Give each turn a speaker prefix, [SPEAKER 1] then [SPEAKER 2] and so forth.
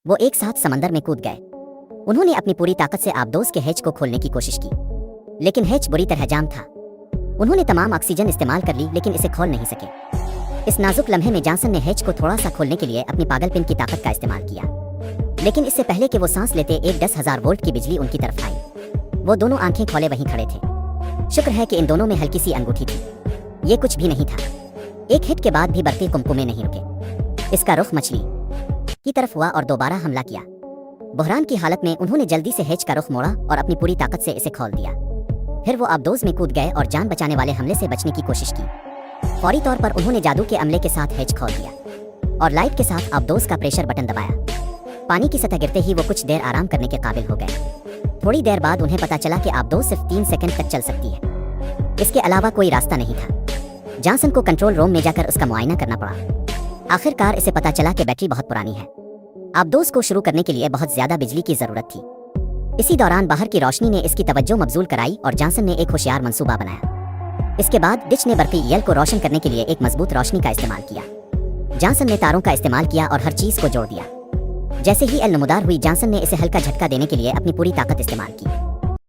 [SPEAKER 1] वो एक साथ समंदर में कूद गए। उन्होंने अपनी पूरी ताकत से आबदोस के हैच को खोलने की कोशिश की, लेकिन हैच बुरी तरह जाम था। उन्होंने तमाम ऑक्सीजन इस्तेमाल कर ली, लेकिन इसे खोल नहीं सके। इस नाजुक लम्हे में जॉनसन ने हैच को थोड़ा सा खोलने के लिए अपनी पागलपन की ताकत का इस्तेमाल किया, लेकिन इससे पहले कि वो सांस लेते एक 10,000 वोल्ट की बिजली उनकी तरफ आई। वो दोनों आंखें खोले वहीं खड़े थे। शुक्र है कि इन दोनों में हल्की सी अंगूठी थी। ये कुछ भी नहीं था। एक हिट के बाद भी बढ़ते कुमकुमे नहीं रुके। इसका रुख मछली की तरफ हुआ और दोबारा हमला किया। बहरान की हालत में उन्होंने जल्दी से हैच का रुख मोड़ा और अपनी पूरी ताकत से इसे खोल दिया। फिर वो आबदोस में कूद गए और जान बचाने वाले हमले से बचने की कोशिश की। फौरी तौर पर उन्होंने जादू के अमले के साथ हैच खोल दिया और लाइट के साथ आबदोस का प्रेशर बटन दबाया। पानी की सतह गिरते ही वो कुछ देर आराम करने के काबिल हो गए। थोड़ी देर बाद उन्हें पता चला कि आबदोस सिर्फ 3 सेकंड तक चल सकती है। इसके अलावा कोई रास्ता नहीं था। जॉनसन को कंट्रोल रूम में जाकर उसका मुआयना करना पड़ा। आखिरकार इसे पता चला कि बैटरी बहुत पुरानी है। आबदोस को शुरू करने के लिए बहुत ज्यादा बिजली की जरूरत थी। इसी दौरान बाहर की रोशनी ने इसकी तवज्जो मबजूल कराई और जॉनसन ने एक होशियार मंसूबा बनाया। इसके बाद डिच ने बर्फी यल को रोशन करने के लिए एक मजबूत रोशनी का इस्तेमाल किया। जॉनसन ने तारों का इस्तेमाल किया और हर चीज को जोड़ दिया। जैसे ही एल नमूदार हुई, जॉनसन ने इसे हल्का झटका देने के लिए अपनी पूरी ताकत इस्तेमाल की।